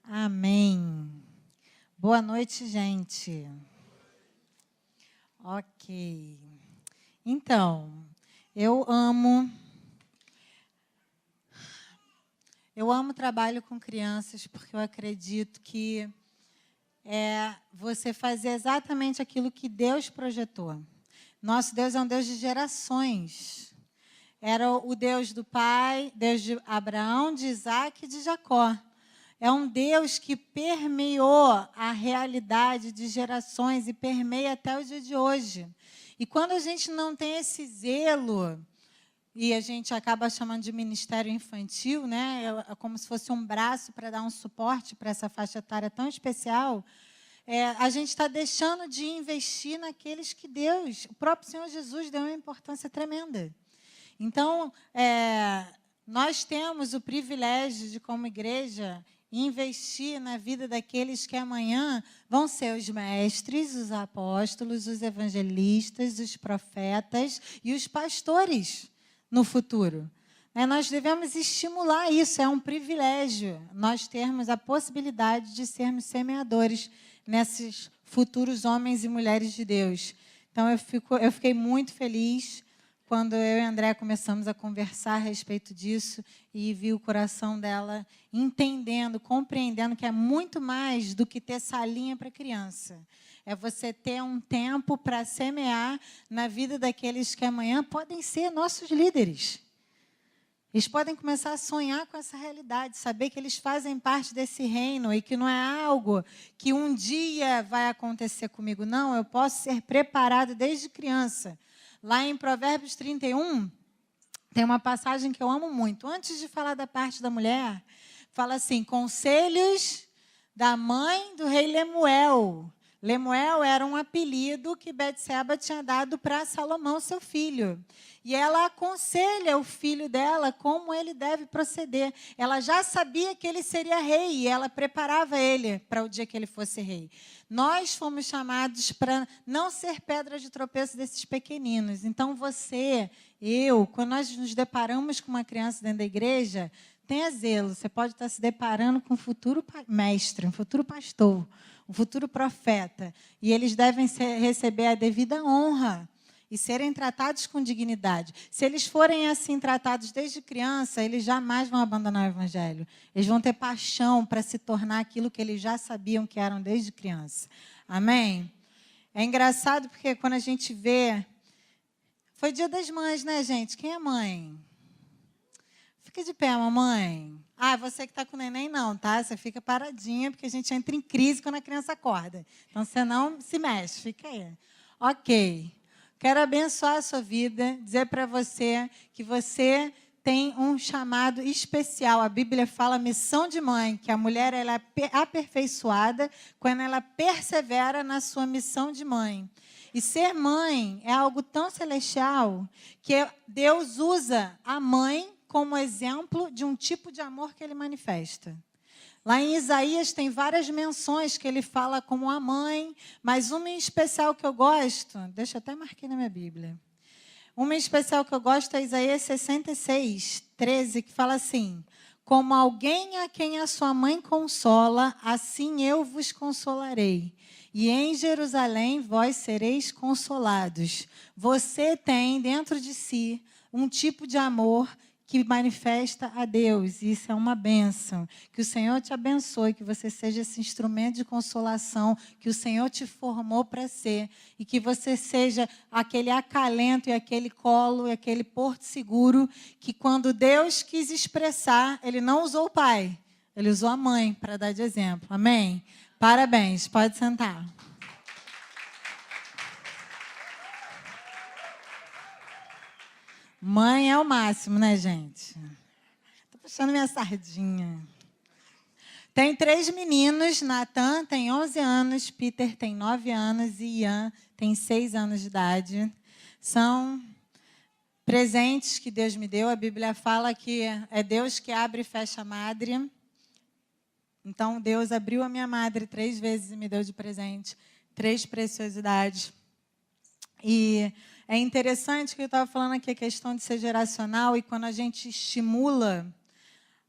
Amém. Boa noite, gente. Ok. Então, eu amo trabalho com crianças porque eu acredito que você fazer exatamente aquilo que Deus projetou. Nosso Deus é um Deus de gerações. Era o Deus do pai, Deus de Abraão, de Isaac e de Jacó. É um Deus que permeou a realidade de gerações e permeia até o dia de hoje. E quando a gente não tem esse zelo, e a gente acaba chamando de ministério infantil, né? É como se fosse um braço para dar um suporte para essa faixa etária tão especial, a gente está deixando de investir naqueles que Deus, o próprio Senhor Jesus, deu uma importância tremenda. Então, nós temos o privilégio de, como igreja, investir na vida daqueles que amanhã vão ser os mestres, os apóstolos, os evangelistas, os profetas e os pastores no futuro. Nós devemos estimular isso, é um privilégio nós termos a possibilidade de sermos semeadores nesses futuros homens e mulheres de Deus. Então, eu fiquei muito feliz quando eu e a André começamos a conversar a respeito disso e vi o coração dela entendendo, compreendendo que é muito mais do que ter salinha para criança. É você ter um tempo para semear na vida daqueles que amanhã podem ser nossos líderes. Eles podem começar a sonhar com essa realidade, saber que eles fazem parte desse reino e que não é algo que um dia vai acontecer comigo. Não, eu posso ser preparado desde criança. Lá em Provérbios 31, tem uma passagem que eu amo muito. Antes de falar da parte da mulher, fala assim, conselhos da mãe do rei Lemuel. Lemuel era um apelido que Betseba tinha dado para Salomão, seu filho. E ela aconselha o filho dela como ele deve proceder. Ela já sabia que ele seria rei e ela preparava ele para o dia que ele fosse rei. Nós fomos chamados para não ser pedra de tropeço desses pequeninos. Então, quando nós nos deparamos com uma criança dentro da igreja, tenha zelo. Você pode estar se deparando com um futuro mestre, um futuro pastor, um futuro profeta. E eles devem receber a devida honra e serem tratados com dignidade. Se eles forem assim tratados desde criança, eles jamais vão abandonar o evangelho. Eles vão ter paixão para se tornar aquilo que eles já sabiam que eram desde criança. Amém? É engraçado porque quando a gente vê... Foi Dia das Mães, né, gente? Quem é mãe? Fica de pé, mamãe. Você que está com o neném, não, tá? Você fica paradinha, porque a gente entra em crise quando a criança acorda. Então, você não se mexe, fica aí. Ok. Quero abençoar a sua vida, dizer para você que você tem um chamado especial. A Bíblia fala missão de mãe, que a mulher ela é aperfeiçoada quando ela persevera na sua missão de mãe. E ser mãe é algo tão celestial que Deus usa a mãe como exemplo de um tipo de amor que ele manifesta. Lá em Isaías tem várias menções que ele fala como a mãe, mas uma em especial que eu gosto, deixa eu até marcar na minha Bíblia. Uma em especial que eu gosto é Isaías 66, 13, que fala assim, como alguém a quem a sua mãe consola, assim eu vos consolarei. E em Jerusalém vós sereis consolados. Você tem dentro de si um tipo de amor que manifesta a Deus, e isso é uma bênção. Que o Senhor te abençoe, que você seja esse instrumento de consolação que o Senhor te formou para ser, e que você seja aquele acalento e aquele colo e aquele porto seguro, que quando Deus quis expressar, Ele não usou o pai, Ele usou a mãe para dar de exemplo. Amém? Parabéns, pode sentar. Mãe é o máximo, né, gente? Estou puxando minha sardinha. Tem 3 meninos, Natan tem 11 anos, Peter tem 9 anos e Ian tem 6 anos de idade. São presentes que Deus me deu. A Bíblia fala que é Deus que abre e fecha a madre. Então, Deus abriu a minha madre 3 vezes e me deu de presente 3 preciosidades. E é interessante que eu estava falando aqui a questão de ser geracional, e quando a gente estimula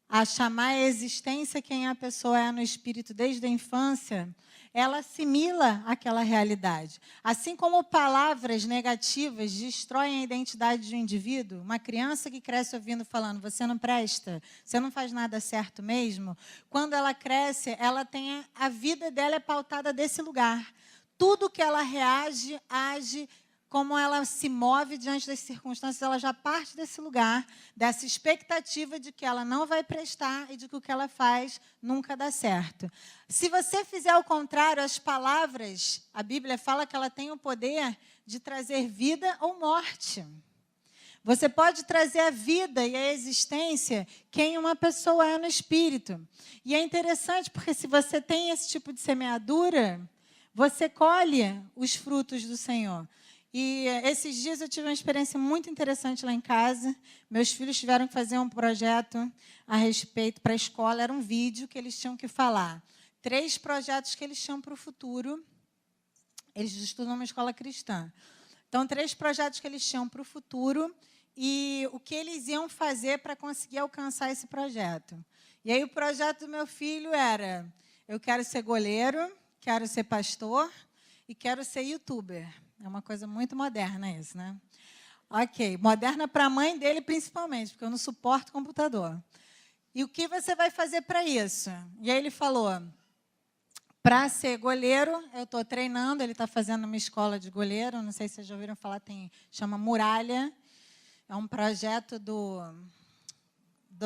a chamar a existência quem a pessoa é no espírito desde a infância, ela assimila aquela realidade. Assim como palavras negativas destroem a identidade de um indivíduo, uma criança que cresce ouvindo falando, você não presta, você não faz nada certo mesmo, quando ela cresce, ela tem a vida dela é pautada desse lugar. Tudo que ela reage, age, como ela se move diante das circunstâncias, ela já parte desse lugar, dessa expectativa de que ela não vai prestar e de que o que ela faz nunca dá certo. Se você fizer o contrário, as palavras, a Bíblia fala que ela tem o poder de trazer vida ou morte. Você pode trazer a vida e a existência quem uma pessoa é no espírito. E é interessante porque se você tem esse tipo de semeadura, você colhe os frutos do Senhor. E esses dias eu tive uma experiência muito interessante lá em casa. Meus filhos tiveram que fazer um projeto a respeito para a escola. Era um vídeo que eles tinham que falar. 3 projetos que eles tinham para o futuro. Eles estudam numa escola cristã. Então, 3 projetos que eles tinham para o futuro e o que eles iam fazer para conseguir alcançar esse projeto. E aí o projeto do meu filho era, eu quero ser goleiro, quero ser pastor e quero ser youtuber. É uma coisa muito moderna isso, né? Ok, moderna para a mãe dele principalmente, porque eu não suporto computador. E o que você vai fazer para isso? E aí ele falou, para ser goleiro, eu estou treinando, ele está fazendo uma escola de goleiro, não sei se vocês já ouviram falar, chama Muralha, é um projeto do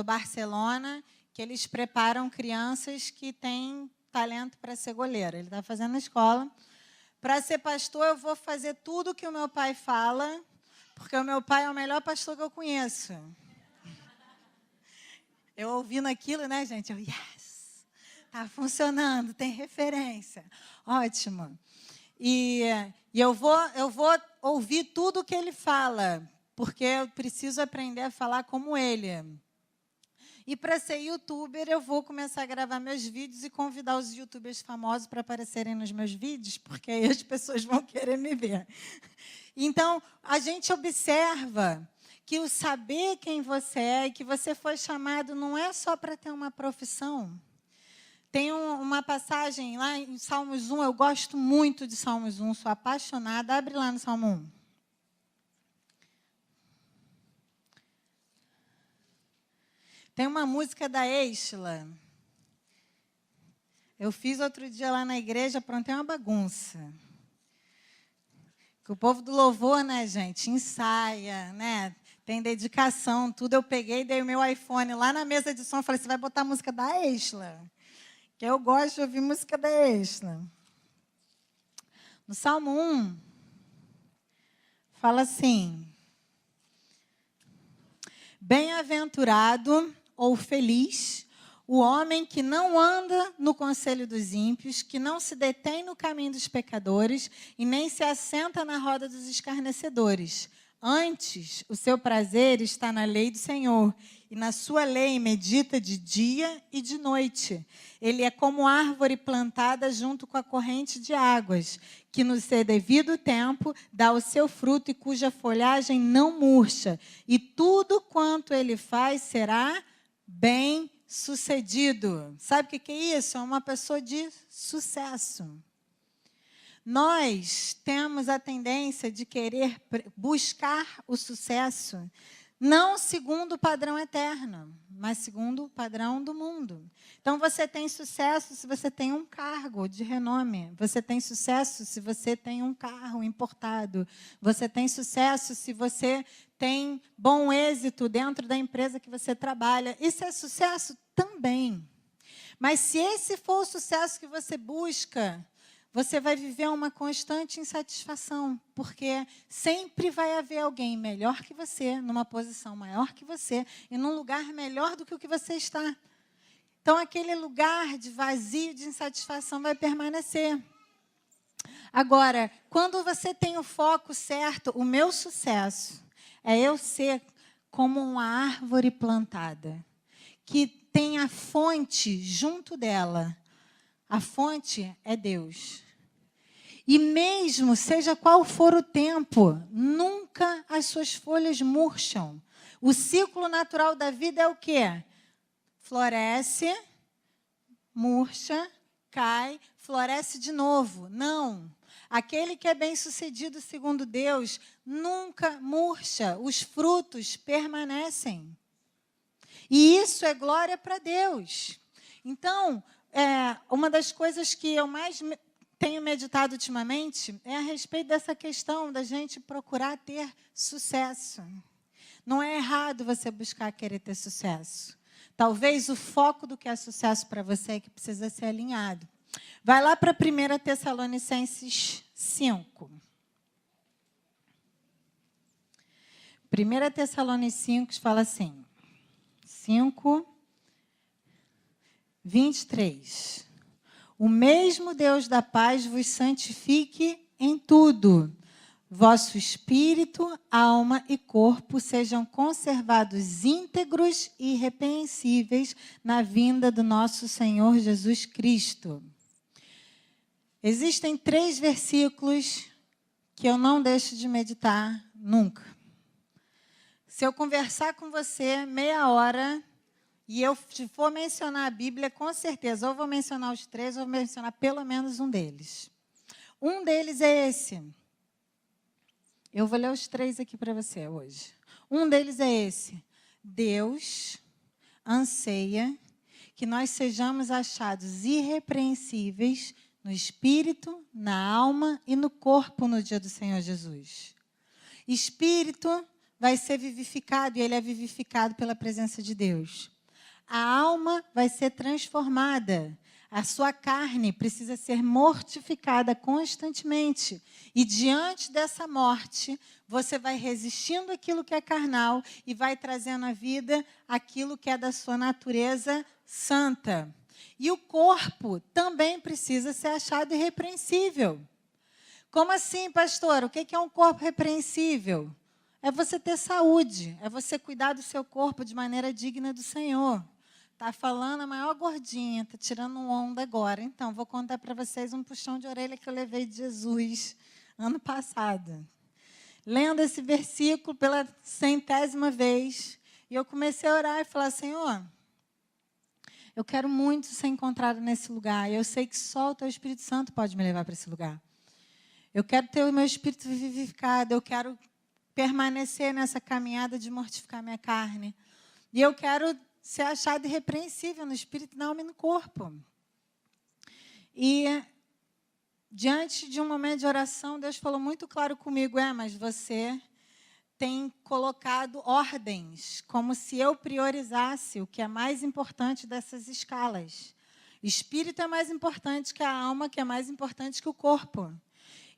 Barcelona, que eles preparam crianças que têm talento para ser goleiro. Ele está fazendo na escola. Para ser pastor, eu vou fazer tudo que o meu pai fala, porque o meu pai é o melhor pastor que eu conheço. Eu ouvindo aquilo, né, gente? Eu, yes! Está funcionando, tem referência. Ótimo. E eu vou ouvir tudo que ele fala, porque eu preciso aprender a falar como ele. E para ser youtuber, eu vou começar a gravar meus vídeos e convidar os youtubers famosos para aparecerem nos meus vídeos, porque aí as pessoas vão querer me ver. Então, a gente observa que o saber quem você é e que você foi chamado não é só para ter uma profissão. Tem uma passagem lá em Salmos 1, eu gosto muito de Salmos 1, sou apaixonada. Abre lá no Salmo 1. Tem uma música da Estela. Eu fiz outro dia lá na igreja, aprontei uma bagunça. Que o povo do louvor, né, gente, ensaia, né? Tem dedicação, tudo. Eu peguei, dei o meu iPhone lá na mesa de som, falei, você vai botar a música da Estela? Que eu gosto de ouvir música da Estela. No Salmo 1, fala assim, bem-aventurado ou feliz o homem que não anda no conselho dos ímpios, que não se detém no caminho dos pecadores e nem se assenta na roda dos escarnecedores. Antes, o seu prazer está na lei do Senhor, e na sua lei medita de dia e de noite. Ele é como árvore plantada junto com a corrente de águas, que no seu devido tempo dá o seu fruto e cuja folhagem não murcha. E tudo quanto ele faz será bem-sucedido. Sabe o que é isso? É uma pessoa de sucesso. Nós temos a tendência de querer buscar o sucesso, não segundo o padrão eterno, mas segundo o padrão do mundo. Então, você tem sucesso se você tem um cargo de renome. Você tem sucesso se você tem um carro importado. Você tem sucesso se você tem bom êxito dentro da empresa que você trabalha. Isso é sucesso também. Mas se esse for o sucesso que você busca, você vai viver uma constante insatisfação, porque sempre vai haver alguém melhor que você, numa posição maior que você, e num lugar melhor do que o que você está. Então, aquele lugar de vazio, de insatisfação vai permanecer. Agora, quando você tem o foco certo, o meu sucesso é eu ser como uma árvore plantada, que tem a fonte junto dela. A fonte é Deus. E mesmo, seja qual for o tempo, nunca as suas folhas murcham. O ciclo natural da vida é o quê? floresce, murcha, cai, floresce de novo. Não. Aquele que é bem-sucedido segundo Deus nunca murcha, os frutos permanecem. E isso é glória para Deus. Então, uma das coisas que eu mais tenho meditado ultimamente é a respeito dessa questão da gente procurar ter sucesso. Não é errado você buscar querer ter sucesso. Talvez o foco do que é sucesso para você é que precisa ser alinhado. Vai lá para 1 Tessalonicenses 5. 1 Tessalonicenses fala assim, 5, 23. O mesmo Deus da paz vos santifique em tudo. Vosso espírito, alma e corpo sejam conservados íntegros e irrepreensíveis na vinda do nosso Senhor Jesus Cristo. Existem 3 versículos que eu não deixo de meditar nunca. Se eu conversar com você meia hora e eu for mencionar a Bíblia, com certeza, ou vou mencionar os 3, ou vou mencionar pelo menos um deles. Um deles é esse. Eu vou ler os 3 aqui para você hoje. Um deles é esse. Deus anseia que nós sejamos achados irrepreensíveis no espírito, na alma e no corpo no dia do Senhor Jesus. Espírito vai ser vivificado, e ele é vivificado pela presença de Deus. A alma vai ser transformada. A sua carne precisa ser mortificada constantemente. E diante dessa morte, você vai resistindo aquilo que é carnal e vai trazendo à vida aquilo que é da sua natureza santa. E o corpo também precisa ser achado irrepreensível. Como assim, pastor? O que é um corpo repreensível? É você ter saúde, é você cuidar do seu corpo de maneira digna do Senhor. Está falando a maior gordinha, está tirando um onda agora. Então, vou contar para vocês um puxão de orelha que eu levei de Jesus ano passado. Lendo esse versículo pela 100ª vez, e eu comecei a orar e falar, Senhor, eu quero muito ser encontrado nesse lugar. E eu sei que só o Teu Espírito Santo pode me levar para esse lugar. Eu quero ter o meu espírito vivificado. Eu quero permanecer nessa caminhada de mortificar minha carne. E eu quero ser achado irrepreensível no espírito, na alma e no corpo. E, diante de um momento de oração, Deus falou muito claro comigo, mas você tem colocado ordens, como se eu priorizasse o que é mais importante dessas escalas. Espírito é mais importante que a alma, que é mais importante que o corpo.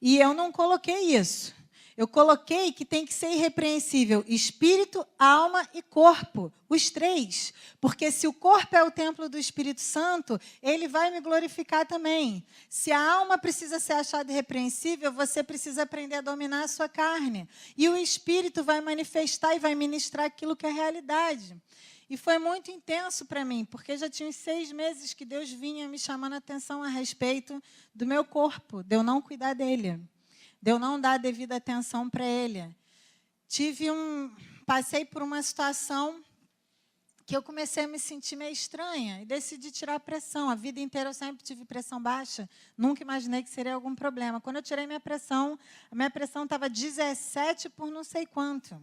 E eu não coloquei isso. Eu coloquei que tem que ser irrepreensível espírito, alma e corpo, os 3. Porque se o corpo é o templo do Espírito Santo, ele vai me glorificar também. Se a alma precisa ser achada irrepreensível, você precisa aprender a dominar a sua carne. E o espírito vai manifestar e vai ministrar aquilo que é realidade. E foi muito intenso para mim, porque já tinha uns 6 meses que Deus vinha me chamando a atenção a respeito do meu corpo, de eu não cuidar dele. De eu não dar a devida atenção para ele. Passei por uma situação que eu comecei a me sentir meio estranha e decidi tirar a pressão. A vida inteira eu sempre tive pressão baixa, nunca imaginei que seria algum problema. Quando eu tirei minha pressão, a minha pressão estava 17 por não sei quanto.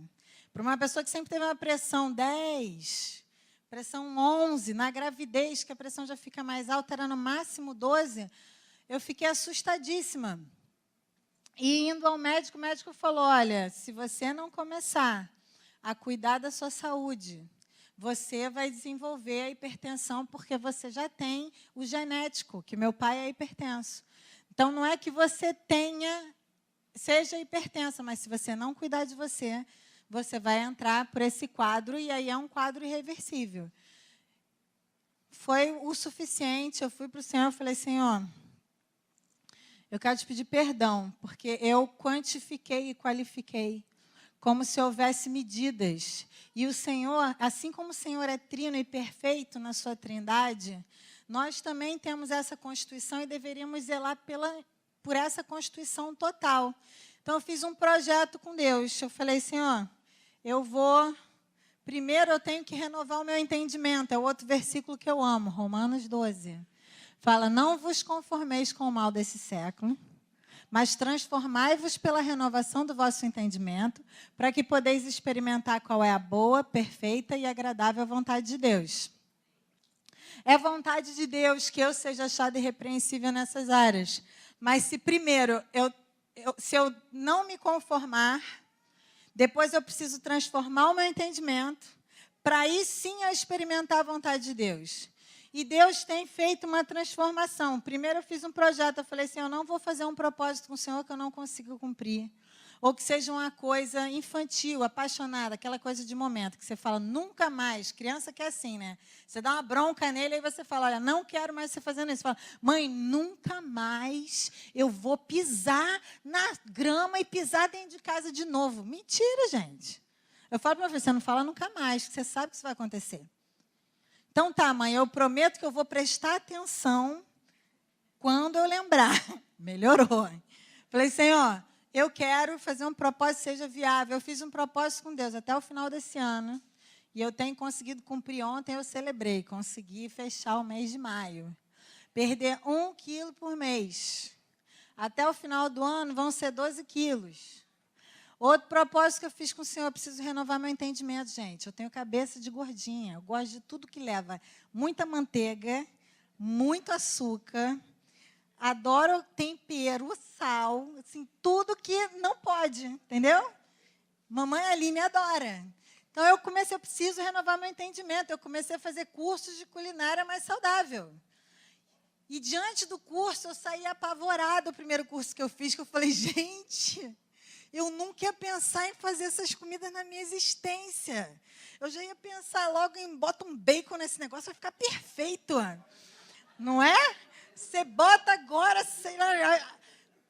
Para uma pessoa que sempre teve uma pressão 10, pressão 11, na gravidez, que a pressão já fica mais alta, era no máximo 12, eu fiquei assustadíssima. E indo ao médico, o médico falou, olha, se você não começar a cuidar da sua saúde, você vai desenvolver a hipertensão, porque você já tem o genético, que meu pai é hipertenso. Então, não é que você seja hipertensa, mas se você não cuidar de você, você vai entrar por esse quadro, e aí é um quadro irreversível. Foi o suficiente, eu fui para o Senhor e falei, Senhor, eu quero te pedir perdão, porque eu quantifiquei e qualifiquei, como se houvesse medidas. E o Senhor, assim como o Senhor é trino e perfeito na sua trindade, nós também temos essa constituição e deveríamos zelar por essa constituição total. Então, eu fiz um projeto com Deus. Eu falei, Senhor, eu vou primeiro eu tenho que renovar o meu entendimento. É o outro versículo que eu amo, Romanos 12. Fala, não vos conformeis com o mal desse século, mas transformai-vos pela renovação do vosso entendimento, para que podeis experimentar qual é a boa, perfeita e agradável vontade de Deus. É vontade de Deus que eu seja achada irrepreensível nessas áreas. Mas se primeiro, se eu não me conformar, depois eu preciso transformar o meu entendimento, para aí sim eu experimentar a vontade de Deus. E Deus tem feito uma transformação. Primeiro eu fiz um projeto, eu falei assim, eu não vou fazer um propósito com o Senhor que eu não consigo cumprir. Ou que seja uma coisa infantil, apaixonada, aquela coisa de momento, que você fala, nunca mais. Criança que é assim, né? Você dá uma bronca nele, aí você fala, olha, não quero mais você fazendo isso. Você fala, mãe, nunca mais eu vou pisar na grama e pisar dentro de casa de novo. Mentira, gente. Eu falo para você, não fala nunca mais, porque você sabe que isso vai acontecer. Então tá, mãe, eu prometo que eu vou prestar atenção quando eu lembrar. Melhorou. Falei, Senhor, eu quero fazer um propósito que seja viável. Eu fiz um propósito com Deus até o final desse ano. E eu tenho conseguido cumprir. Ontem eu celebrei. Consegui fechar o mês de maio. Perder 1 quilo por mês. Até o final do ano vão ser 12 quilos. Outro propósito que eu fiz com o Senhor, eu preciso renovar meu entendimento, gente. Eu tenho cabeça de gordinha. Eu gosto de tudo que leva muita manteiga, muito açúcar. Adoro tempero, sal, assim, tudo que não pode, entendeu? Mamãe Aline adora. Então, eu preciso renovar meu entendimento. Eu comecei a fazer cursos de culinária mais saudável. E, diante do curso, eu saí apavorada, o primeiro curso que eu fiz, que eu falei, gente, eu nunca ia pensar em fazer essas comidas na minha existência. Eu já ia pensar logo em botar um bacon nesse negócio, vai ficar perfeito. Não é? Você bota agora, sei lá,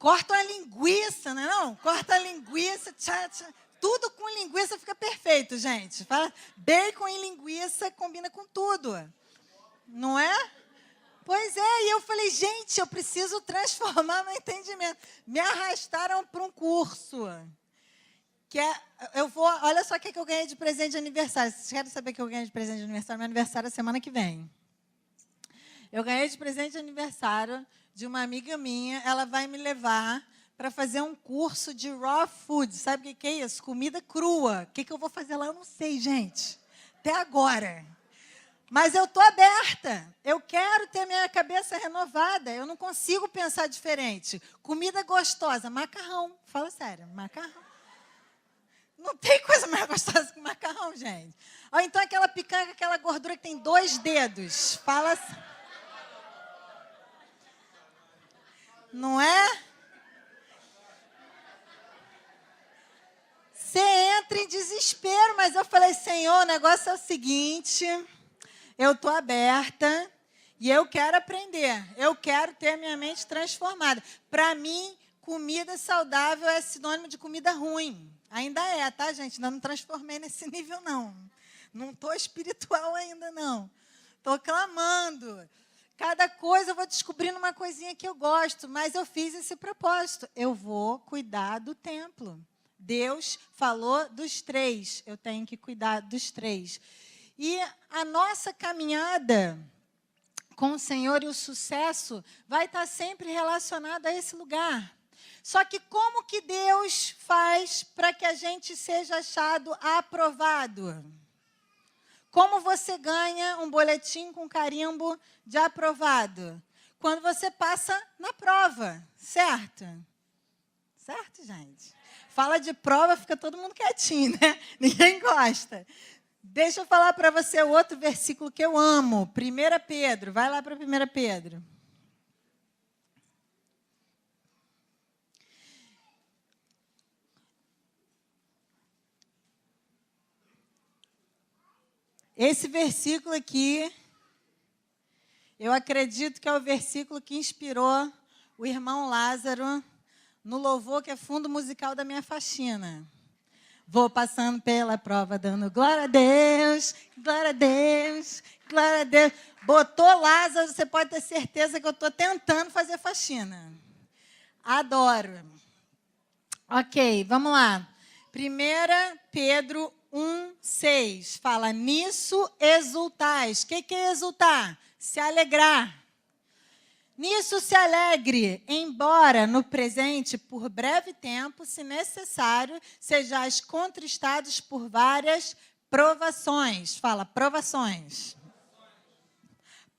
corta uma linguiça, não é não? Corta a linguiça, tudo com linguiça fica perfeito, gente. Fala, bacon e linguiça combina com tudo, não é? Pois é, e eu falei, gente, eu preciso transformar meu entendimento. Me arrastaram para um curso, olha só o que eu ganhei de presente de aniversário. Vocês querem saber o que eu ganhei de presente de aniversário? Meu aniversário é semana que vem. Eu ganhei de presente de aniversário de uma amiga minha. Ela vai me levar para fazer um curso de raw food. Sabe o que é isso? Comida crua. O que eu vou fazer lá? Eu não sei, gente. Até agora. Mas eu estou aberta. Eu quero ter minha cabeça renovada. Eu não consigo pensar diferente. Comida gostosa. Macarrão. Fala sério. Macarrão. Não tem coisa mais gostosa que macarrão, gente. Ou então aquela picanha, aquela gordura que tem 2 dedos. Fala assim. Não é? Você entra em desespero, mas eu falei, Senhor, o negócio é o seguinte, eu estou aberta e eu quero aprender, eu quero ter minha mente transformada. Para mim, comida saudável é sinônimo de comida ruim. Ainda é, tá, gente? Ainda não transformei nesse nível, não. Não estou espiritual ainda, não. Estou clamando. Cada coisa eu vou descobrindo uma coisinha que eu gosto, mas eu fiz esse propósito. Eu vou cuidar do templo. Deus falou dos 3, eu tenho que cuidar dos 3. E a nossa caminhada com o Senhor e o sucesso vai estar sempre relacionado a esse lugar. Só que como que Deus faz para que a gente seja achado aprovado? Como você ganha um boletim com carimbo de aprovado? Quando você passa na prova, certo? Certo, gente? Fala de prova, fica todo mundo quietinho, né? Ninguém gosta. Deixa eu falar para você o outro versículo que eu amo. 1 Pedro, vai lá para 1 Pedro. Esse versículo aqui, eu acredito que é o versículo que inspirou o irmão Lázaro no louvor que é fundo musical da minha faxina. Vou passando pela prova, dando glória a Deus, glória a Deus, glória a Deus. Botou Lázaro, você pode ter certeza que eu estou tentando fazer faxina. Adoro. Ok, vamos lá. 1 Pedro 1:6 fala: nisso exultais. O que é exultar? Se alegrar. Nisso se alegre, embora no presente, por breve tempo, se necessário, sejais contristados por várias provações. Fala, provações.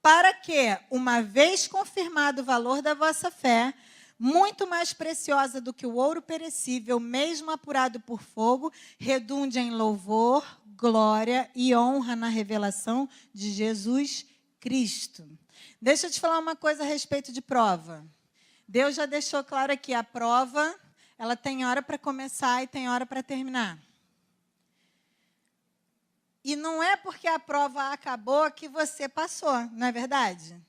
Para que, uma vez confirmado o valor da vossa fé, muito mais preciosa do que o ouro perecível, mesmo apurado por fogo, redunde em louvor, glória e honra na revelação de Jesus Cristo. Deixa eu te falar uma coisa a respeito de prova. Deus já deixou claro aqui, a prova, ela tem hora para começar e tem hora para terminar. E não é porque a prova acabou que você passou, não é verdade?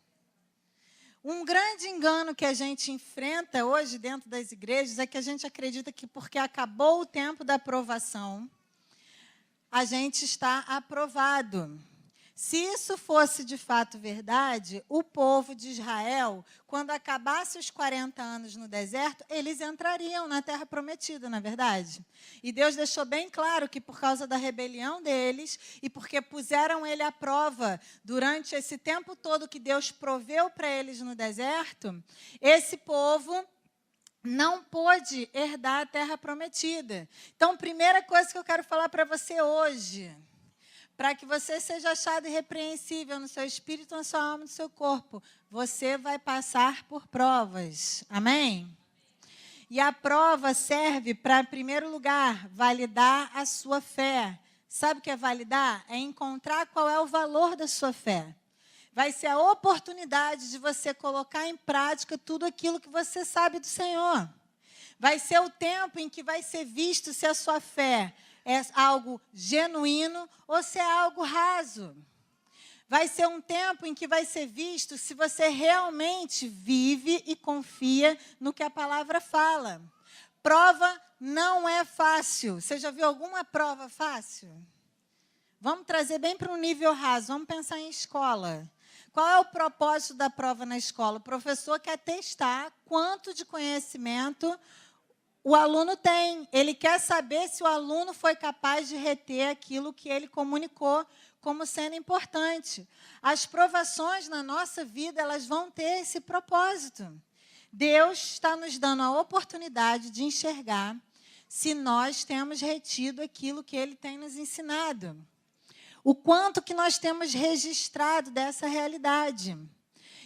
Um grande engano que a gente enfrenta hoje dentro das igrejas é que a gente acredita que porque acabou o tempo da aprovação, a gente está aprovado. Se isso fosse de fato verdade, o povo de Israel, quando acabasse os 40 anos no deserto, eles entrariam na terra prometida, não é verdade? E Deus deixou bem claro que por causa da rebelião deles e porque puseram ele à prova durante esse tempo todo que Deus proveu para eles no deserto, esse povo não pôde herdar a terra prometida. Então, primeira coisa que eu quero falar para você hoje, para que você seja achado irrepreensível no seu espírito, na sua alma, no seu corpo, você vai passar por provas. Amém? E a prova serve para, em primeiro lugar, validar a sua fé. Sabe o que é validar? É encontrar qual é o valor da sua fé. Vai ser a oportunidade de você colocar em prática tudo aquilo que você sabe do Senhor. Vai ser o tempo em que vai ser visto se a sua fé é algo genuíno ou se é algo raso. Vai ser um tempo em que vai ser visto se você realmente vive e confia no que a palavra fala. Prova não é fácil. Você já viu alguma prova fácil? Vamos trazer bem para um nível raso. Vamos pensar em escola. Qual é o propósito da prova na escola? O professor quer testar quanto de conhecimento o aluno tem. Ele quer saber se o aluno foi capaz de reter aquilo que ele comunicou como sendo importante. As provações na nossa vida, elas vão ter esse propósito. Deus está nos dando a oportunidade de enxergar se nós temos retido aquilo que Ele tem nos ensinado. O quanto que nós temos registrado dessa realidade.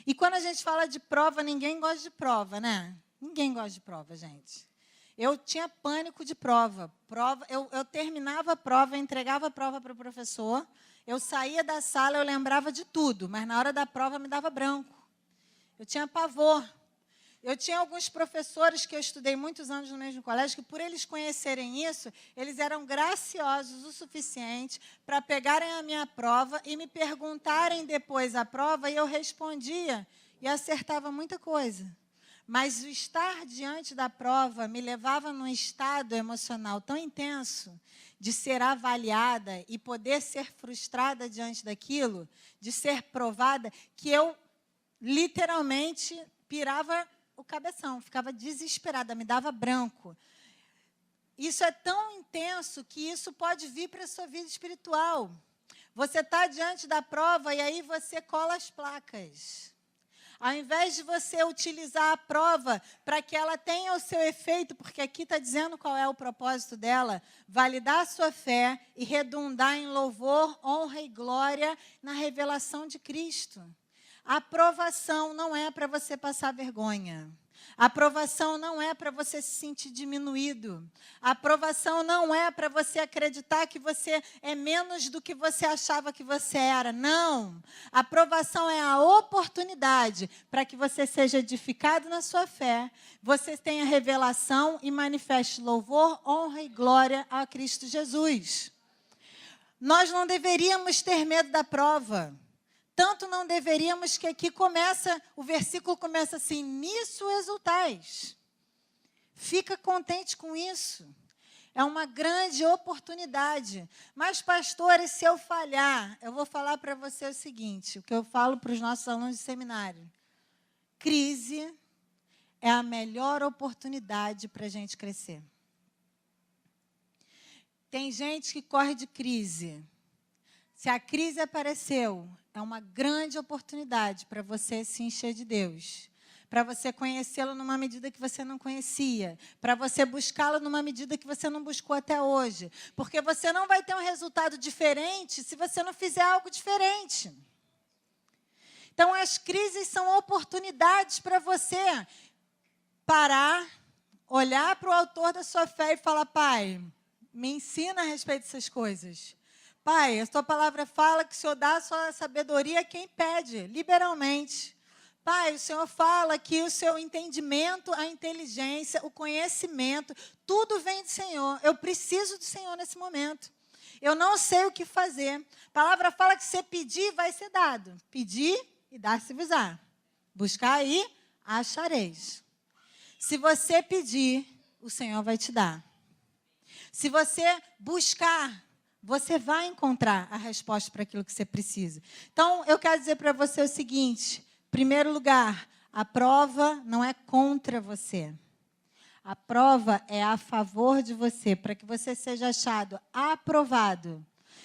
E quando a gente fala de prova, ninguém gosta de prova, né? Ninguém gosta de prova, gente. Eu tinha pânico de prova. Eu terminava a prova, entregava a prova para o professor, eu saía da sala, eu lembrava de tudo, mas na hora da prova me dava branco. Eu tinha pavor. Eu tinha alguns professores que eu estudei muitos anos no mesmo colégio, que por eles conhecerem isso, eles eram graciosos o suficiente para pegarem a minha prova e me perguntarem depois a prova, e eu respondia e acertava muita coisa. Mas o estar diante da prova me levava num estado emocional tão intenso de ser avaliada e poder ser frustrada diante daquilo, de ser provada, que eu literalmente pirava o cabeção, ficava desesperada, me dava branco. Isso é tão intenso que isso pode vir para a sua vida espiritual. Você está diante da prova e aí você cola as placas. Ao invés de você utilizar a prova para que ela tenha o seu efeito, porque aqui está dizendo qual é o propósito dela, validar a sua fé e redundar em louvor, honra e glória na revelação de Cristo. A aprovação não é para você passar vergonha. A aprovação não é para você se sentir diminuído. A aprovação não é para você acreditar que você é menos do que você achava que você era. Não. A aprovação é a oportunidade para que você seja edificado na sua fé, você tenha revelação e manifeste louvor, honra e glória a Cristo Jesus. Nós não deveríamos ter medo da prova. Tanto não deveríamos que aqui o versículo começa assim: nisso exultais. Fica contente com isso. É uma grande oportunidade. Mas, pastores, se eu falhar, eu vou falar para você o seguinte, o que eu falo para os nossos alunos de seminário. Crise é a melhor oportunidade para a gente crescer. Tem gente que corre de crise. Se a crise apareceu, é uma grande oportunidade para você se encher de Deus, para você conhecê-lo numa medida que você não conhecia, para você buscá-lo numa medida que você não buscou até hoje, porque você não vai ter um resultado diferente se você não fizer algo diferente. Então, as crises são oportunidades para você parar, olhar para o autor da sua fé e falar: Pai, me ensina a respeito dessas coisas. Pai, a tua palavra fala que o Senhor dá a sua sabedoria a quem pede, liberalmente. Pai, o Senhor fala que o seu entendimento, a inteligência, o conhecimento, tudo vem do Senhor. Eu preciso do Senhor nesse momento. Eu não sei o que fazer. A palavra fala que se você pedir, vai ser dado. Pedir e dar-se-vos-á. Buscar e achareis. Se você pedir, o Senhor vai te dar. Se você buscar, você vai encontrar a resposta para aquilo que você precisa. Então, eu quero dizer para você o seguinte: em primeiro lugar, a prova não é contra você. A prova é a favor de você, para que você seja achado aprovado.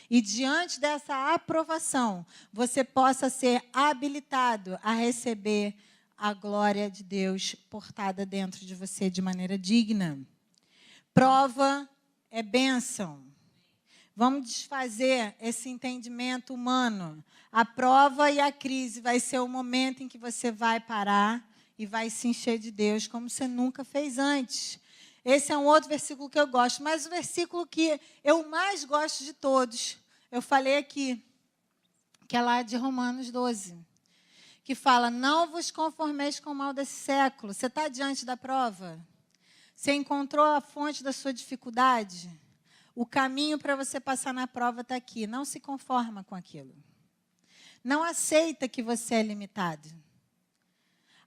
E diante dessa aprovação, você possa ser habilitado a receber a glória de Deus portada dentro de você de maneira digna. Prova é bênção. Vamos desfazer esse entendimento humano. A prova e a crise vai ser o momento em que você vai parar e vai se encher de Deus como você nunca fez antes. Esse é um outro versículo que eu gosto, mas o versículo que eu mais gosto de todos, eu falei aqui, que é lá de Romanos 12, que fala: não vos conformeis com o mal desse século. Você está diante da prova? Você encontrou a fonte da sua dificuldade? O caminho para você passar na prova está aqui. Não se conforma com aquilo. Não aceita que você é limitado.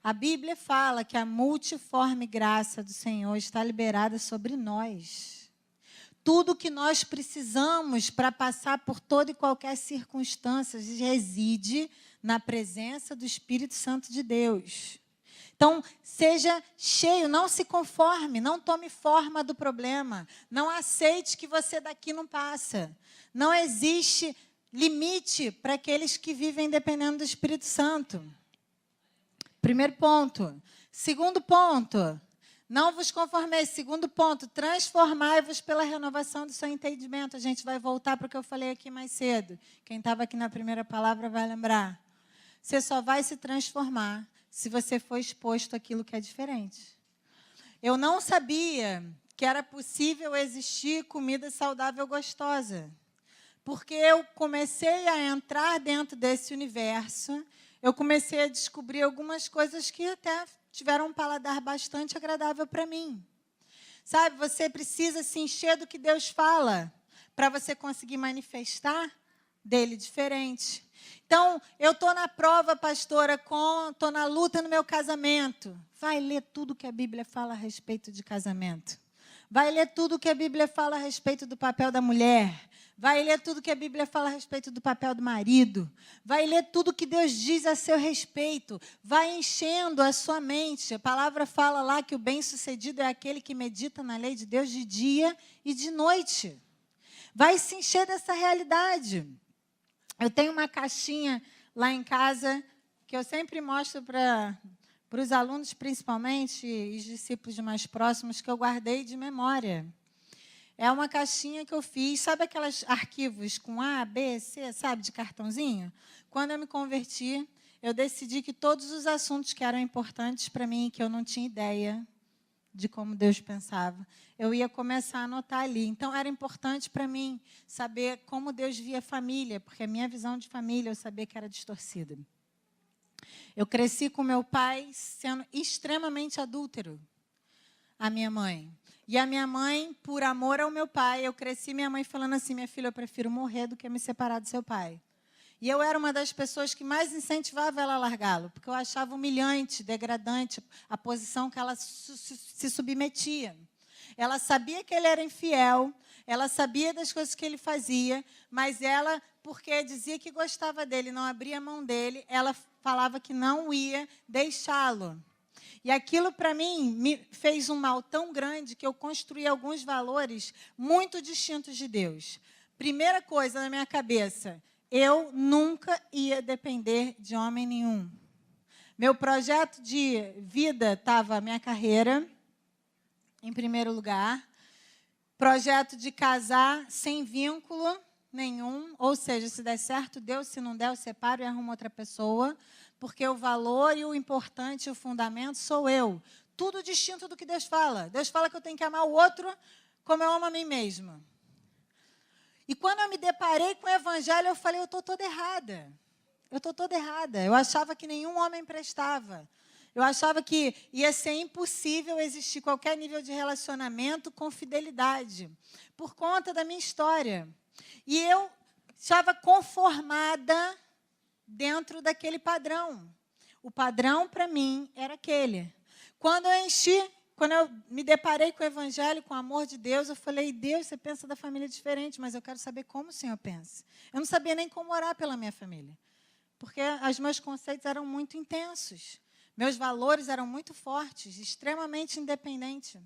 A Bíblia fala que a multiforme graça do Senhor está liberada sobre nós. Tudo que nós precisamos para passar por toda e qualquer circunstância reside na presença do Espírito Santo de Deus. Então, seja cheio, não se conforme, não tome forma do problema. Não aceite que você daqui não passa. Não existe limite para aqueles que vivem dependendo do Espírito Santo. Primeiro ponto. Segundo ponto, não vos conformeis. Segundo ponto, transformai-vos pela renovação do seu entendimento. A gente vai voltar para o que eu falei aqui mais cedo. Quem estava aqui na primeira palavra vai lembrar. Você só vai se transformar se você for exposto àquilo que é diferente. Eu não sabia que era possível existir comida saudável gostosa. Porque eu comecei a entrar dentro desse universo, eu comecei a descobrir algumas coisas que até tiveram um paladar bastante agradável para mim. Sabe, você precisa se encher do que Deus fala para você conseguir manifestar dele diferente. Então, eu estou na prova, pastora, estou na luta no meu casamento. Vai ler tudo que a Bíblia fala a respeito de casamento. Vai ler tudo que a Bíblia fala a respeito do papel da mulher. Vai ler tudo que a Bíblia fala a respeito do papel do marido. Vai ler tudo que Deus diz a seu respeito. Vai enchendo a sua mente. A palavra fala lá que o bem-sucedido é aquele que medita na lei de Deus de dia e de noite. Vai se encher dessa realidade. Eu tenho uma caixinha lá em casa que eu sempre mostro para os alunos, principalmente, e os discípulos mais próximos, que eu guardei de memória. É uma caixinha que eu fiz, sabe aqueles arquivos com A, B, C, sabe, de cartãozinho? Quando eu me converti, eu decidi que todos os assuntos que eram importantes para mim, que eu não tinha ideia de como Deus pensava, eu ia começar a anotar ali. Então, era importante para mim saber como Deus via a família, porque a minha visão de família eu sabia que era distorcida. Eu cresci com meu pai sendo extremamente adúltero, a minha mãe. E a minha mãe, por amor ao meu pai, eu cresci minha mãe falando assim: minha filha, eu prefiro morrer do que me separar do seu pai. E eu era uma das pessoas que mais incentivava ela a largá-lo, porque eu achava humilhante, degradante a posição que ela se submetia. Ela sabia que ele era infiel, ela sabia das coisas que ele fazia, mas ela, porque dizia que gostava dele, não abria a mão dele, ela falava que não ia deixá-lo. E aquilo, para mim, me fez um mal tão grande que eu construí alguns valores muito distintos de Deus. Primeira coisa na minha cabeça, eu nunca ia depender de homem nenhum. Meu projeto de vida estava minha carreira, em primeiro lugar. Projeto de casar sem vínculo nenhum, ou seja, se der certo, Deus, se não der, eu separo e arrumo outra pessoa, porque o valor e o importante, o fundamento sou eu. Tudo distinto do que Deus fala. Deus fala que eu tenho que amar o outro como eu amo a mim mesma. E quando eu me deparei com o evangelho, eu falei, eu estou toda errada. Eu estou toda errada. Eu achava que nenhum homem prestava. Eu achava que ia ser impossível existir qualquer nível de relacionamento com fidelidade, por conta da minha história. E eu estava conformada dentro daquele padrão. O padrão, para mim, era aquele. Quando eu me deparei com o evangelho, com o amor de Deus, eu falei, Deus, você pensa da família diferente, mas eu quero saber como o Senhor pensa. Eu não sabia nem como orar pela minha família, porque os meus conceitos eram muito intensos. Meus valores eram muito fortes, extremamente independentes.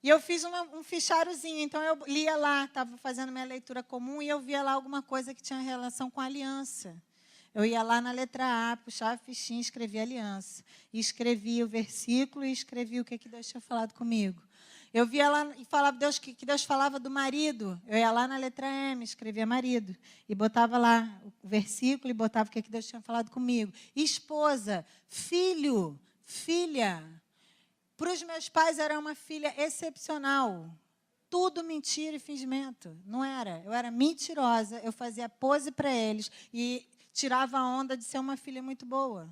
E eu fiz um fichariozinho, então eu lia lá, estava fazendo minha leitura comum, e eu via lá alguma coisa que tinha relação com aliança. Eu ia lá na letra A, puxava a fichinha, escrevia aliança. E escrevia o versículo e escrevia o que Deus tinha falado comigo. Eu via lá e falava que Deus falava do marido. Eu ia lá na letra M, escrevia marido. E botava lá o versículo e botava o que Deus tinha falado comigo. Esposa, filho, filha. Para os meus pais era uma filha excepcional. Tudo mentira e fingimento. Não era. Eu era mentirosa. Eu fazia pose para eles e tirava a onda de ser uma filha muito boa.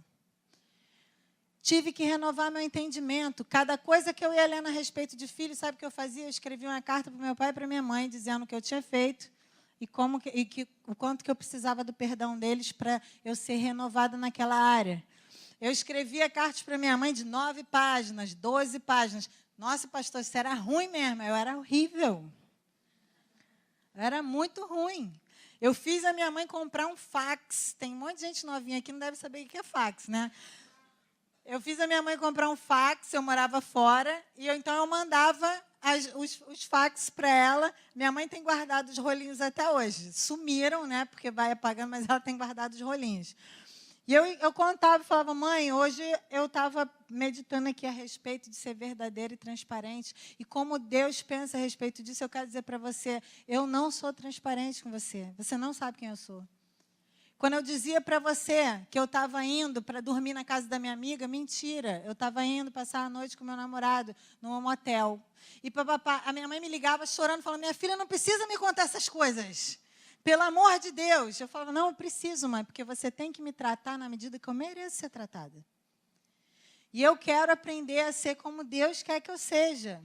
Tive que renovar meu entendimento. Cada coisa que eu ia lendo a respeito de filho, sabe o que eu fazia? Eu escrevia uma carta para o meu pai e para minha mãe, dizendo o que eu tinha feito e o quanto que eu precisava do perdão deles para eu ser renovada naquela área. Eu escrevia cartas para minha mãe de 9 páginas, 12 páginas. Nossa, pastor, isso era ruim mesmo. Eu era horrível. Eu era muito ruim. Eu fiz a minha mãe comprar um fax. Tem um monte de gente novinha aqui que não deve saber o que é fax, né? Eu fiz a minha mãe comprar um fax, eu morava fora, e então eu mandava os fax para ela. Minha mãe tem guardado os rolinhos até hoje. Sumiram, né? Porque vai apagando, mas ela tem guardado os rolinhos. E eu contava e falava, mãe, hoje eu estava meditando aqui a respeito de ser verdadeiro e transparente. E como Deus pensa a respeito disso, eu quero dizer para você, eu não sou transparente com você. Você não sabe quem eu sou. Quando eu dizia para você que eu estava indo para dormir na casa da minha amiga, mentira. Eu estava indo passar a noite com meu namorado num motel. E papapá, a minha mãe me ligava chorando, falando, minha filha não precisa me contar essas coisas. Pelo amor de Deus. Eu falava, não, eu preciso, mãe, porque você tem que me tratar na medida que eu mereço ser tratada. E eu quero aprender a ser como Deus quer que eu seja.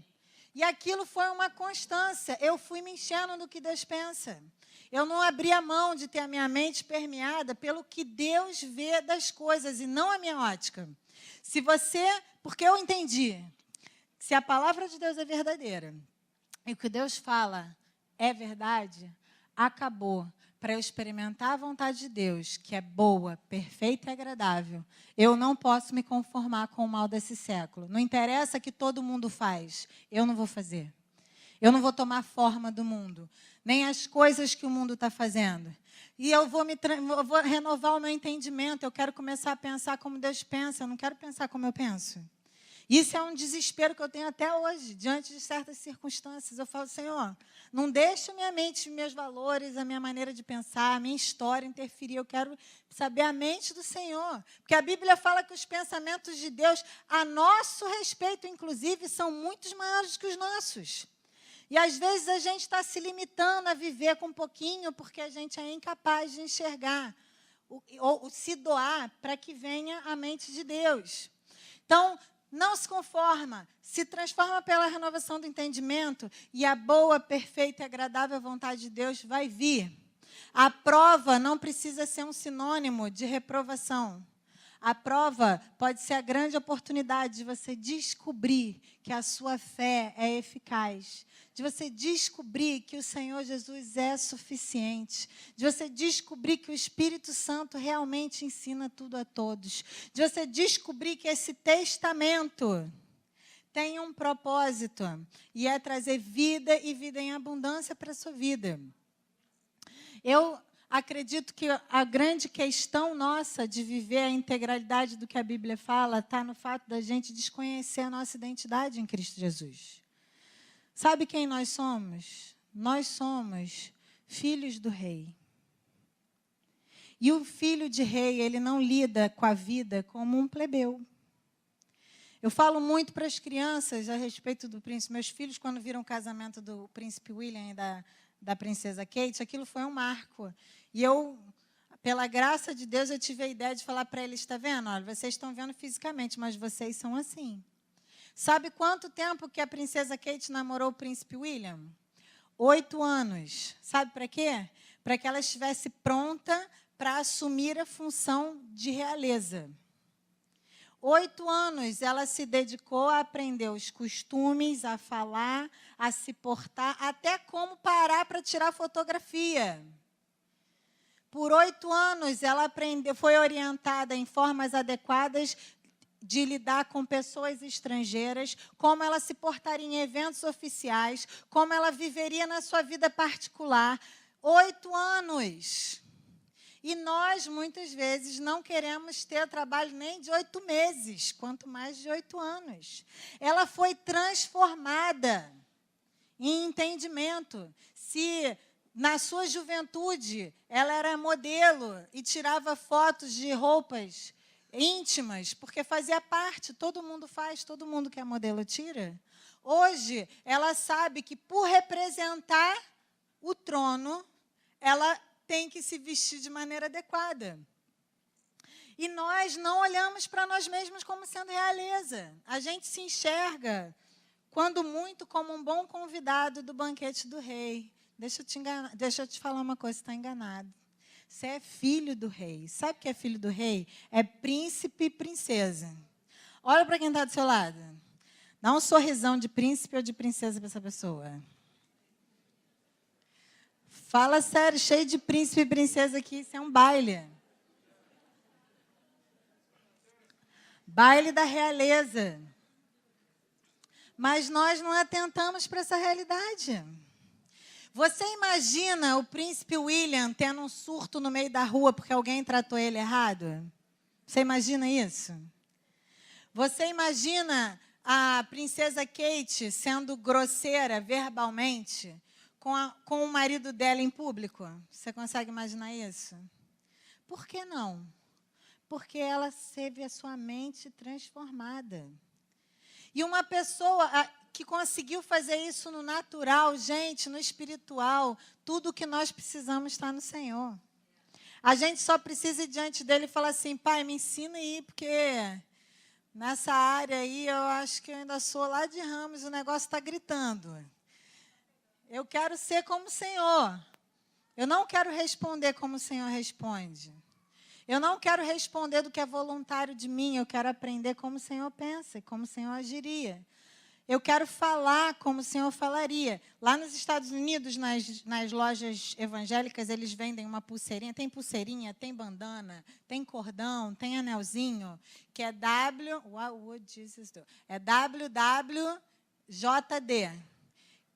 E aquilo foi uma constância. Eu fui me enchendo do que Deus pensa. Eu não abri a mão de ter a minha mente permeada pelo que Deus vê das coisas e não a minha ótica. Porque eu entendi, se a palavra de Deus é verdadeira e o que Deus fala é verdade, acabou. Para eu experimentar a vontade de Deus, que é boa, perfeita e agradável, eu não posso me conformar com o mal desse século. Não interessa que todo mundo faz, eu não vou fazer. Eu não vou tomar forma do mundo, nem as coisas que o mundo está fazendo. E eu vou renovar o meu entendimento, eu quero começar a pensar como Deus pensa, eu não quero pensar como eu penso. Isso é um desespero que eu tenho até hoje, diante de certas circunstâncias. Eu falo, Senhor, não deixa minha mente, meus valores, a minha maneira de pensar, a minha história interferir. Eu quero saber a mente do Senhor. Porque a Bíblia fala que os pensamentos de Deus, a nosso respeito, inclusive, são muito maiores que os nossos. E, às vezes, a gente está se limitando a viver com um pouquinho porque a gente é incapaz de enxergar ou se doar para que venha a mente de Deus. Então, não se conforma, se transforma pela renovação do entendimento e a boa, perfeita e agradável vontade de Deus vai vir. A prova não precisa ser um sinônimo de reprovação. A prova pode ser a grande oportunidade de você descobrir que a sua fé é eficaz, de você descobrir que o Senhor Jesus é suficiente, de você descobrir que o Espírito Santo realmente ensina tudo a todos, de você descobrir que esse testamento tem um propósito, e é trazer vida e vida em abundância para a sua vida. Eu acredito que a grande questão nossa de viver a integralidade do que a Bíblia fala está no fato da gente desconhecer a nossa identidade em Cristo Jesus. Sabe quem nós somos? Nós somos filhos do rei. E o filho de rei, ele não lida com a vida como um plebeu. Eu falo muito para as crianças a respeito do príncipe. Meus filhos, quando viram o casamento do príncipe William e da princesa Kate, aquilo foi um marco. E eu, pela graça de Deus, eu tive a ideia de falar para eles, está vendo? Olha, vocês estão vendo fisicamente, mas vocês são assim. Sabe quanto tempo que a princesa Kate namorou o príncipe William? 8 anos. Sabe para quê? Para que ela estivesse pronta para assumir a função de realeza. 8 anos ela se dedicou a aprender os costumes, a falar, a se portar, até como parar para tirar fotografia. Por 8 anos ela aprendeu, foi orientada em formas adequadas de lidar com pessoas estrangeiras, como ela se portaria em eventos oficiais, como ela viveria na sua vida particular. 8 anos. E nós, muitas vezes, não queremos ter trabalho nem de 8 meses, quanto mais de 8 anos. Ela foi transformada em entendimento. Se na sua juventude ela era modelo e tirava fotos de roupas íntimas, porque fazia parte, todo mundo faz, todo mundo que é modelo tira. Hoje, ela sabe que por representar o trono, ela tem que se vestir de maneira adequada. E nós não olhamos para nós mesmos como sendo realeza. A gente se enxerga, quando muito, como um bom convidado do banquete do rei. Deixa eu te falar uma coisa, você está enganado. Você é filho do rei. Sabe o que é filho do rei? É príncipe e princesa. Olha para quem está do seu lado. Dá um sorrisão de príncipe ou de princesa para essa pessoa. Fala sério, cheio de príncipe e princesa aqui. Isso é um baile. Baile da realeza. Mas nós não atentamos para essa realidade. Você imagina o príncipe William tendo um surto no meio da rua porque alguém tratou ele errado? Você imagina isso? Você imagina a princesa Kate sendo grosseira verbalmente com o marido dela em público? Você consegue imaginar isso? Por que não? Porque ela teve a sua mente transformada. E uma pessoa que conseguiu fazer isso no natural, gente, no espiritual, tudo o que nós precisamos está no Senhor. A gente só precisa ir diante dele e falar assim, pai, me ensina aí, porque nessa área aí eu acho que eu ainda sou lá de Ramos, o negócio está gritando. Eu quero ser como o Senhor. Eu não quero responder como o Senhor responde. Eu não quero responder do que é voluntário de mim, eu quero aprender como o Senhor pensa, como o Senhor agiria. Eu quero falar como o Senhor falaria. Lá nos Estados Unidos, nas lojas evangélicas, eles vendem uma pulseirinha. Tem pulseirinha, tem bandana, tem cordão, tem anelzinho, que é WWJD,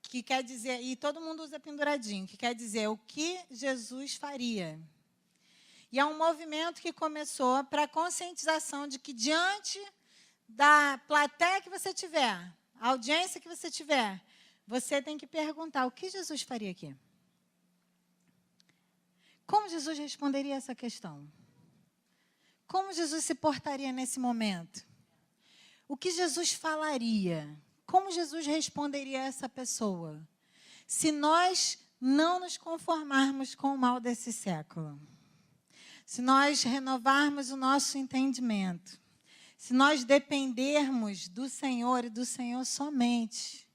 que quer dizer, e todo mundo usa penduradinho, que quer dizer o que Jesus faria. E é um movimento que começou para a conscientização de que diante da plateia que você tiver, a audiência que você tiver, você tem que perguntar, o que Jesus faria aqui? Como Jesus responderia essa questão? Como Jesus se portaria nesse momento? O que Jesus falaria? Como Jesus responderia a essa pessoa? Se nós não nos conformarmos com o mal desse século, se nós renovarmos o nosso entendimento, se nós dependermos do Senhor e do Senhor somente,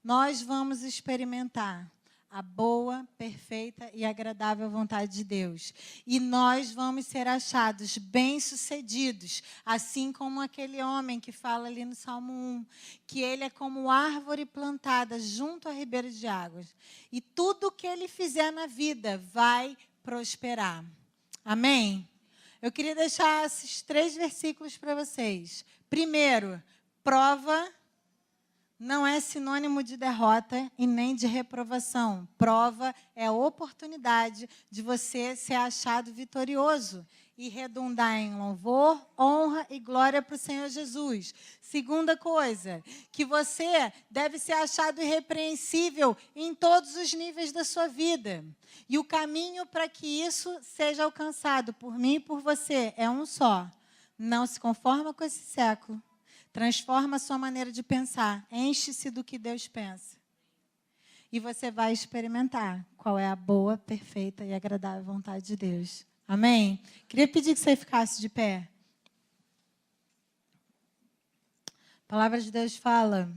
nós vamos experimentar a boa, perfeita e agradável vontade de Deus. E nós vamos ser achados bem-sucedidos, assim como aquele homem que fala ali no Salmo 1, que ele é como árvore plantada junto à ribeira de águas. E tudo que ele fizer na vida vai prosperar. Amém? Eu queria deixar esses 3 versículos para vocês. Primeiro, prova não é sinônimo de derrota e nem de reprovação. Prova é a oportunidade de você ser achado vitorioso e redundar em louvor, honra e glória para o Senhor Jesus. Segunda coisa, que você deve ser achado irrepreensível em todos os níveis da sua vida. E o caminho para que isso seja alcançado por mim e por você é um só. Não se conforma com esse século. Transforma a sua maneira de pensar. Enche-se do que Deus pensa. E você vai experimentar qual é a boa, perfeita e agradável vontade de Deus. Amém? Queria pedir que você ficasse de pé. A palavra de Deus fala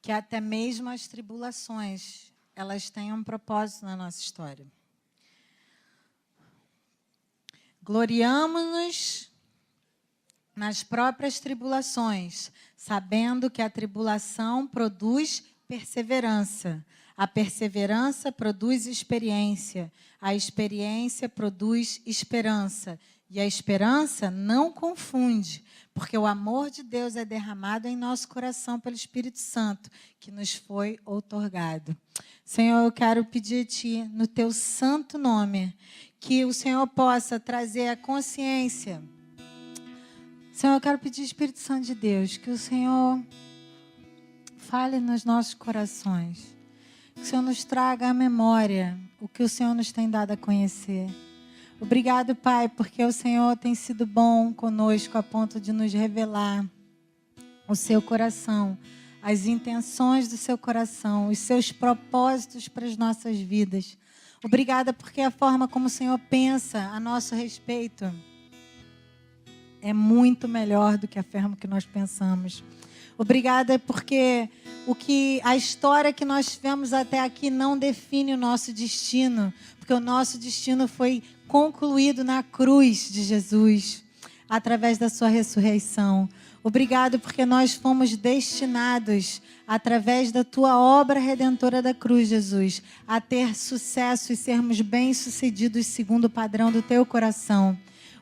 que até mesmo as tribulações, elas têm um propósito na nossa história. Gloriamo-nos nas próprias tribulações, sabendo que a tribulação produz perseverança. A perseverança produz experiência. A experiência produz esperança. E a esperança não confunde, porque o amor de Deus é derramado em nosso coração pelo Espírito Santo, que nos foi outorgado. Senhor, eu quero pedir a Ti, no Teu santo nome, que o Senhor possa trazer a consciência. Senhor, eu quero pedir, Espírito Santo de Deus, que o Senhor fale nos nossos corações. Que o Senhor nos traga à memória o que o Senhor nos tem dado a conhecer. Obrigado, Pai, porque o Senhor tem sido bom conosco a ponto de nos revelar o seu coração, as intenções do seu coração, os seus propósitos para as nossas vidas. Obrigada porque a forma como o Senhor pensa a nosso respeito é muito melhor do que a forma que nós pensamos. Obrigada porque a história que nós tivemos até aqui não define o nosso destino, porque o nosso destino foi concluído na cruz de Jesus, através da sua ressurreição. Obrigado porque nós fomos destinados, através da tua obra redentora da cruz, Jesus, a ter sucesso e sermos bem-sucedidos segundo o padrão do teu coração.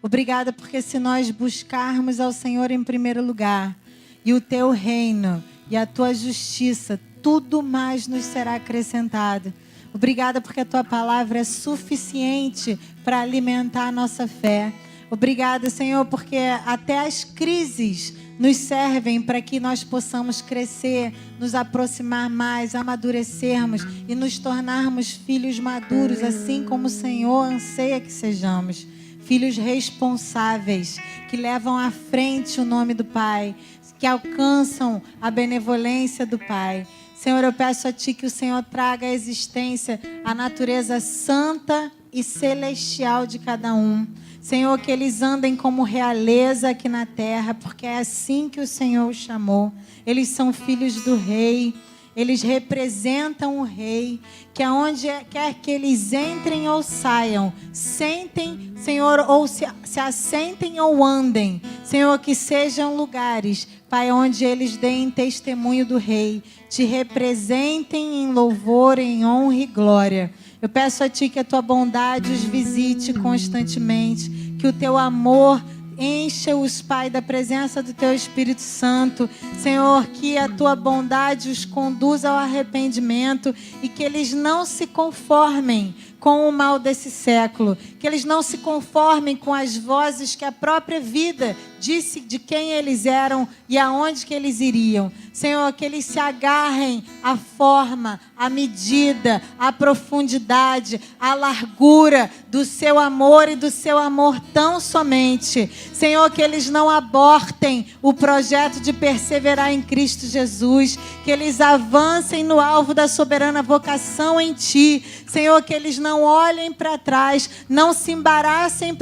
Obrigada porque se nós buscarmos ao Senhor em primeiro lugar, e o teu reino, e a tua justiça, tudo mais nos será acrescentado. Obrigada porque a tua palavra é suficiente para alimentar a nossa fé. Obrigada, Senhor, porque até as crises nos servem para que nós possamos crescer, nos aproximar mais, amadurecermos e nos tornarmos filhos maduros, assim como o Senhor anseia que sejamos. Filhos responsáveis, que levam à frente o nome do Pai, que alcançam a benevolência do Pai. Senhor, eu peço a Ti que o Senhor traga à existência a natureza santa e celestial de cada um. Senhor, que eles andem como realeza aqui na terra, porque é assim que o Senhor os chamou. Eles são filhos do Rei. Eles representam o Rei, que aonde quer que eles entrem ou saiam, sentem, Senhor, ou se assentem ou andem, Senhor, que sejam lugares, Pai, onde eles deem testemunho do Rei, te representem em louvor, em honra e glória. Eu peço a Ti que a Tua bondade os visite constantemente, que o Teu amor encha-os, Pai, da presença do Teu Espírito Santo. Senhor, que a Tua bondade os conduza ao arrependimento e que eles não se conformem com o mal desse século, que eles não se conformem com as vozes que a própria vida disse de quem eles eram e aonde que eles iriam. Senhor, que eles se agarrem à forma, à medida, à profundidade, à largura do seu amor e do seu amor tão somente. Senhor, que eles não abortem o projeto de perseverar em Cristo Jesus, que eles avancem no alvo da soberana vocação em Ti. Senhor, que eles não não olhem para trás, não se embaraçem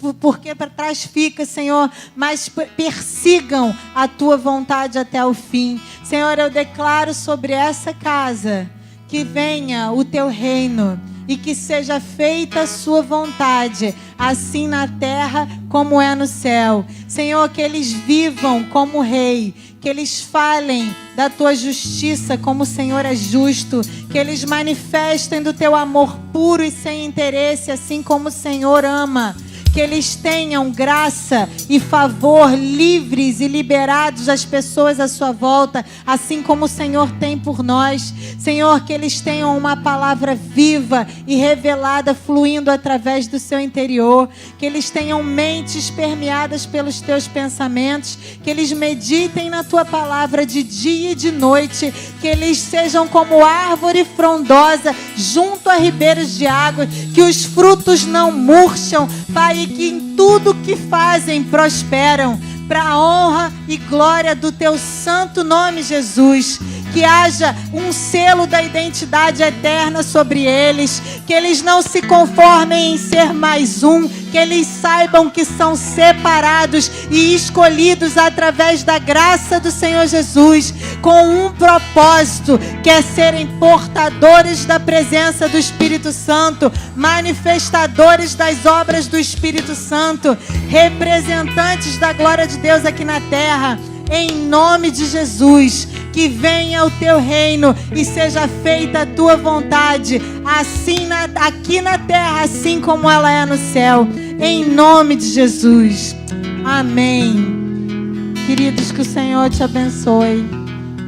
porque para trás fica, Senhor, mas persigam a tua vontade até o fim. Senhor, eu declaro sobre essa casa que venha o teu reino e que seja feita a sua vontade, assim na terra como é no céu. Senhor, que eles vivam como rei, que eles falem da tua justiça como o Senhor é justo, que eles manifestem do teu amor puro e sem interesse, assim como o Senhor ama. Que eles tenham graça e favor livres e liberados às pessoas à sua volta, assim como o Senhor tem por nós. Senhor, que eles tenham uma palavra viva e revelada fluindo através do seu interior. Que eles tenham mentes permeadas pelos teus pensamentos. Que eles meditem na tua palavra de dia e de noite. Que eles sejam como árvore frondosa junto a ribeiros de água. Que os frutos não murcham, Pai, e que em tudo que fazem prosperam, para a honra e glória do teu santo nome, Jesus. Que haja um selo da identidade eterna sobre eles, que eles não se conformem em ser mais um, que eles saibam que são separados e escolhidos através da graça do Senhor Jesus, com um propósito, que é serem portadores da presença do Espírito Santo, manifestadores das obras do Espírito Santo, representantes da glória de Deus aqui na terra. Em nome de Jesus, que venha o teu reino e seja feita a tua vontade, assim aqui na terra, assim como ela é no céu. Em nome de Jesus. Amém. Queridos, que o Senhor te abençoe.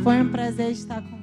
Foi um prazer estar com